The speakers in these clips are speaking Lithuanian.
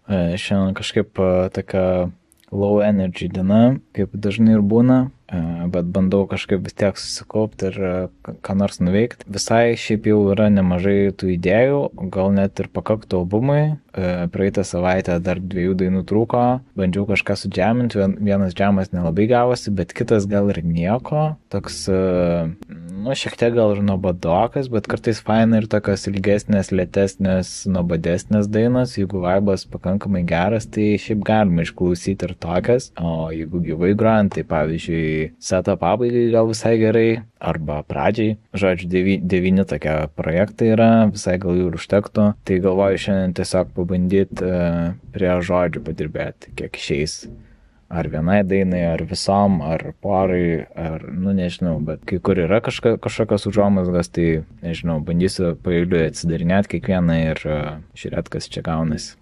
Šiandien kažkaip tokia low energy diena, kaip dažnai ir būna, bet bandau kažkaip vis tiek susikaupti ir ką nors nuveikti. Visai šiaip jau yra nemažai tų idėjų, gal net ir pakaktų albumui. Praeitą savaitę dar 2 dainų trūko, bandžiau kažką sudžiaminti, vienas džiamas nelabai gavosi, bet kitas gal ir nieko. Toks, šiek tiek gal ir nuobodokas, bet kartais faina ir tokios ilgesnės, lėtesnės, nuobodesnės dainos. Jeigu vaibas pakankamai geras, tai šiaip galima išklausyti ir tokias. O jeigu gyvai grojant, tai pavyzdžiui, seto pabaigai gal visai gerai, arba pradžiai. Žodžiu, 9 tokie projektai yra, visai gal jų ir užtektų. Tai galvoju šiandien tiesiog pabandyti prie žodžių padirbėti, kiek išeis. Ar vienai dainai, ar visom, ar porai, ar, nežinau, bet kai kur yra kažkokios užuomazgos, tai, nežinau, bandysiu paeiliui atsidarinėti kiekvieną ir žiūrėti, kas čia gaunasi.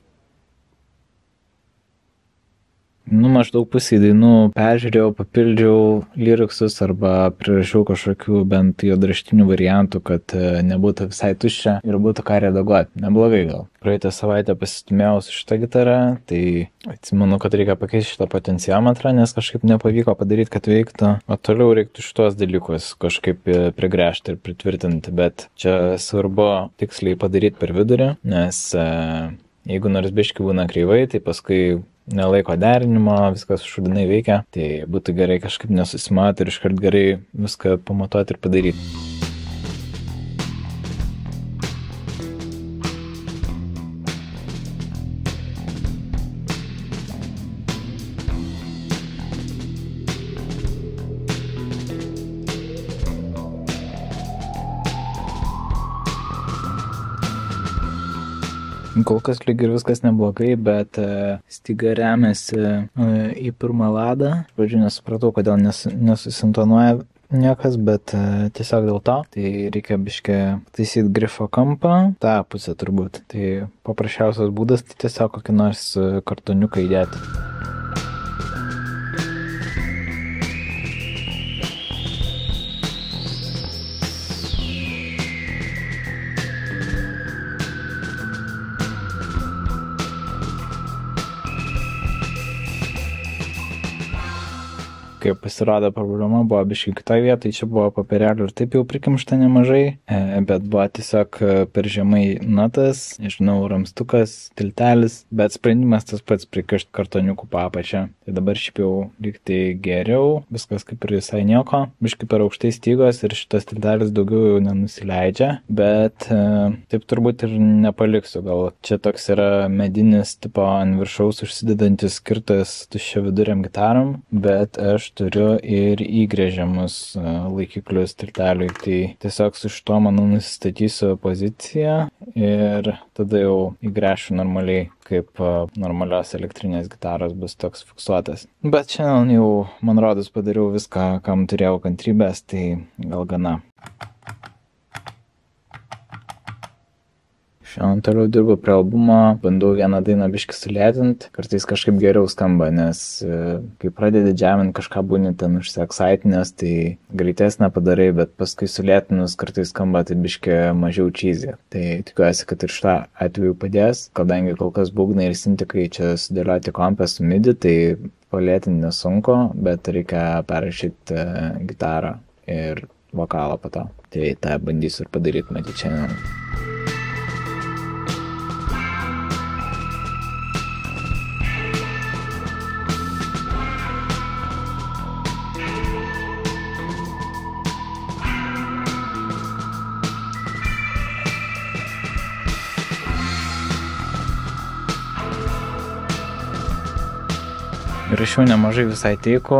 Maždaug pusė dainų peržiūrėjau, papildžiau lyriksus arba prirašiau kažkokių bent juodraštinių variantų, kad nebūtų visai tuščia ir būtų ką redaguoti. Neblogai gal. Praeitą savaitę pasistumėjau su šitą gitarą, tai atsimenu, kad reikia pakeisti šitą potenciometrą, nes kažkaip nepavyko padaryti, kad veiktų. O toliau reiktų šitos dalykus kažkaip prigręžti ir pritvirtinti, bet čia svarbu tiksliai padaryti per vidurį, nes jeigu nors biškį būna kreivai, tai paskui nelaiko derinimo, viskas šudinai veikia, tai būtų gerai kažkaip nesusimatuoti ir iškart gerai viską pamatuoti ir padaryti. Kol kas lyg ir viskas neblogai, bet styga remiasi į pirmą ladą. Pradžių nesupratau, kodėl nesusintonuoja niekas, bet tiesiog dėl to. Tai reikia biškį taisyti grifo kampą, tą pusę turbūt. Tai paprasčiausias būdas tai tiesiog kokį nors kartoniuką įdėti. Kai pasirodė problema, buvo biškai kitoje vietoje, čia buvo papirelių ir taip jau prikimšta nemažai, bet buvo tiesiog per žemai natas, nežinau, ramstukas, tiltelis, bet sprendimas tas pats prikišti kartoniukų po apačią. Tai dabar šiaip jau lygtai geriau, viskas kaip ir visai nieko, biškai per aukštai stygos ir šitas tiltelis daugiau jau nenusileidžia, bet taip turbūt ir nepaliksiu, gal čia toks yra medinis tipo ant viršaus užsidedantis skirtas tuščia viduriam gitaram, bet aš turiu ir įgrėžiamus laikiklius tilteliui, tai tiesiog su šito manau nusistatysiu poziciją ir tada jau įgręšiu normaliai, kaip normalios elektrinės gitaros bus toks fiksuotas. Bet šiandien jau, man rodos, padariau viską, kam turėjau kantrybės, tai gal gana. Šiandien toliau dirbu prie albumo, bandau vieną dainą biškį sulėtinti, kartais kažkaip geriau skamba, nes kai pradedi džiamint kažką būni ten užsiexaitinęs, tai greitesnę padarai, bet paskui sulėtinus kartais skamba tai biškį mažiau cheesy. Tai tikiuosi, kad ir šitą atveju padės, kadangi kol kas būgnai ir sintikai čia sudėlioti kompę su midi, tai palėtinti nesunku, bet reikia perrašyti gitarą ir vokalą po to. Tai tą bandysiu ir padaryti, matyti šiandien. Rašiau nemažai visai teiko,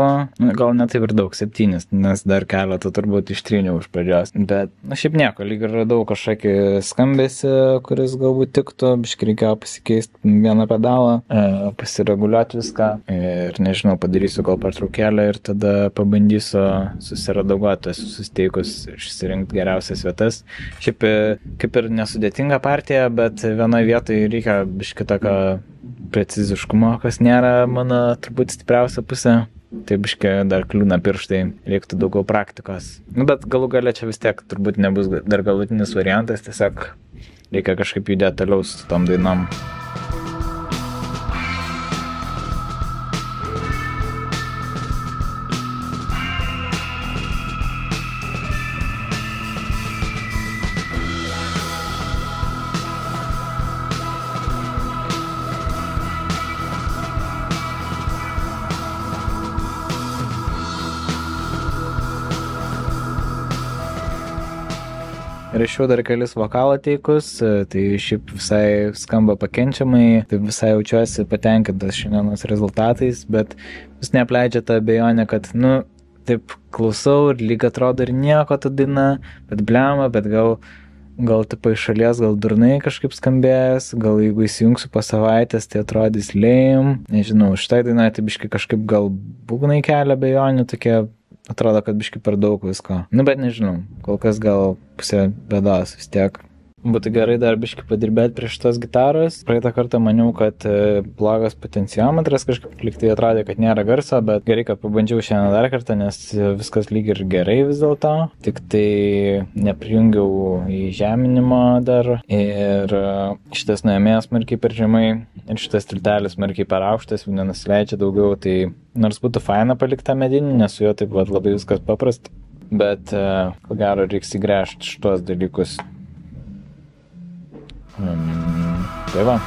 gal net taip ir daug, 7, nes dar keletą turbūt ištryniau iš pradžios. Bet, šiaip nieko, lyg ir radau kažkokį skambesį, kuris galbūt tiktų, biškį reikėjo pasikeisti vieną pedalą, pasireguliuoti viską ir nežinau, padarysiu gal pertraukėlę ir tada pabandysiu susiredaguoti visus teikus ir išsirinkti geriausias vietas. Šiaip kaip ir nesudėtinga partija, bet vienoje vietoje reikia biškį tokio preciziškumo, kas nėra mano turbūt stipriausia pusė. Tai biškį dar kliūna pirštai, reiktų daugiau praktikos. Bet galų gale čia vis tiek turbūt nebus dar galutinis variantas, tiesiog reikia kažkaip judėti toliau su tom dainom. Rašiau dar kelis vokalo teikus, tai šiaip visai skamba pakenčiamai, tai visai jaučiuosi patenkintas šiandienos rezultatais, bet vis neapleidžia tą abejonę, kad, taip klausau ir lyg atrodo ir nieko ta daina, bet blema, bet gal tipo iš šalies, gal durnai kažkaip skambės, gal jeigu įsijungsiu po savaitės, tai atrodys lame, nežinau, šitai dainai tai biškai kažkaip gal būgnai kelia abejonių, tokie atrodo, kad biškai per daug visko. Bet nežinau, kol kas gal pusė bėdos vis tiek. Būtų gerai dar biškai padirbėti prie šitos gitaros. Praeitą kartą maniau, kad blogas potenciometras kažkaip liktai atrodė, kad nėra garso, bet gerai, kad pabandžiau šiandien dar kartą, nes viskas lyg ir gerai vis dėlto. Tik tai neprijungiau į žeminimo dar ir šitas nuėmėjas smarkiai per žemai ir šitas tiltelis smarkiai per aukštas, nenusileidžia daugiau, tai nors būtų faina palikti tą medinį, nes su juo taip labai viskas paprasta, bet ko gero reiks įgręžti šitos dalykus. Tai va.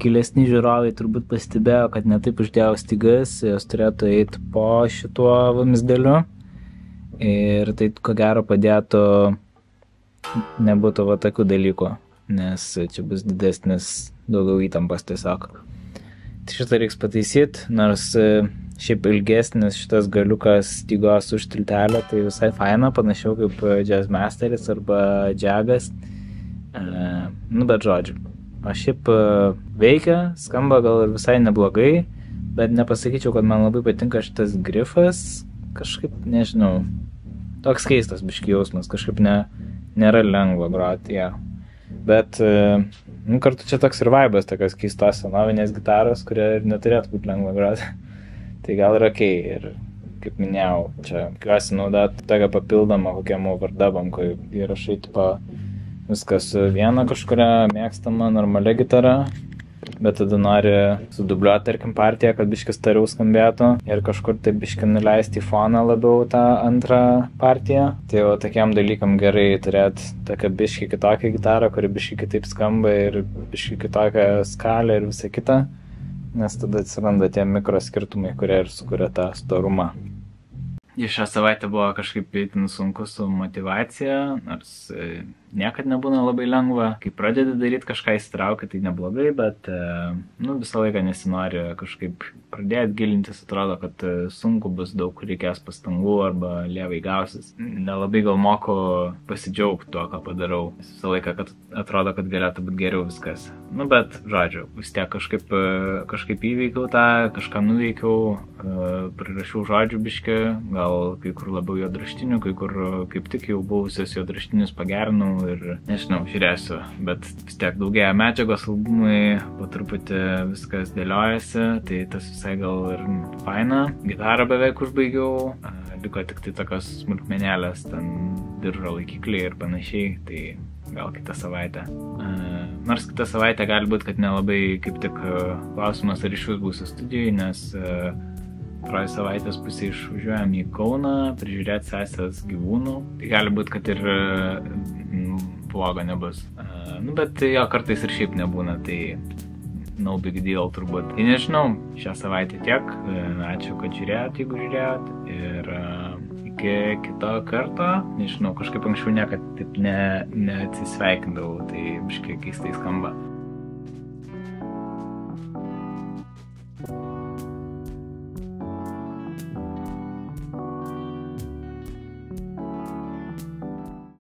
Gilesni žiūrovai turbūt pastebėjo, kad netaip uždėjau stygas, jos turėtų eiti po šituo vamzdeliu ir tai ko gero padėtų nebūtų tokių dalykų, nes čia bus didesnis daugiau įtampas tiesiog. Tai šitą reiks pataisyti, nors šiaip ilgesnis šitas galiukas stygos už tiltelio, tai visai faina, panašiau kaip Jazzmasteris arba Jagas, bet žodžiu. O šiaip veikia, skamba gal ir visai neblogai, bet nepasakyčiau, kad man labai patinka šitas grifas, kažkaip, nežinau, toks keistas biški jausmas, kažkaip nėra lengva groti, ja. Bet kartu čia toks ir vaibas, tokios keistos senovinės gitaros, kurie ir neturėtų būti lengva groti. Tai gal ir okei, ir kaip minėjau, čia tikiuosi naudoti tokią papildomą kokiam overdubam, kai įrašai tipo viskas su viena kažkuria mėgstama normalia gitara, bet tada nori sudubliuoti, tarkim, partiją, kad biškis tariau skambėtų ir kažkur tai biškį nuleisti į foną labiau tą antrą partiją. Tai jau tokiam dalykam gerai turėti tokią biškį kitokią gitarą, kuri biškį kitaip skamba ir biškį kitokią skalę ir visą kitą, nes tada atsiranda tie mikroskirtumai, kurie ir sukuria tą storumą. Šią savaitę buvo kažkaip itin sunku su motyvacija, nors niekad nebūna labai lengva. Kai pradedi daryti kažką įsitraukia, tai neblogai, bet visą laiką nesinori kažkaip pradėti gilintis, atrodo, kad sunku bus, daug reikės pastangų arba lievai gausis. Nelabai gal moku pasidžiaugti tuo, ką padarau. Visą laiką kad atrodo, kad galėtų būti geriau viskas. Bet, žodžiu, vis tiek kažkaip įveikiau tą, kažką nuveikiau, prirašiau žodžių biškį, gal kai kur labiau juodraštinių, kai kur kaip tik jau buvusios juodraštinius pagerinau ir nežinau, žiūrėsiu, bet vis tiek daugėja medžiagos, albumai, po truputį viskas dėliojasi, tai tas visai gal ir faina. Gitarą beveik užbaigiau, liko tik tai tokios smulkmenėlės, ten diržo laikikliai ir panašiai, tai gal kitą savaitę. Nors kitą savaitę gali būti, kad nelabai kaip tik klausimas, ar iš vis būsiu studijai, nes praeitą savaitės pusė išvažiuojam į Kauną prižiūrėti sesės gyvūnų. Tai gali būti, kad ir blogo nebus. Bet jo kartais ir šiaip nebūna, tai no big deal turbūt. Tai nežinau, šią savaitę tiek. Ačiū, kad žiūrėjot, jeigu žiūrėjot. Ir iki kito karto. Nežinau, kažkaip anksčiau niekad taip neatsisveikindavau, tai biškai keistai skamba.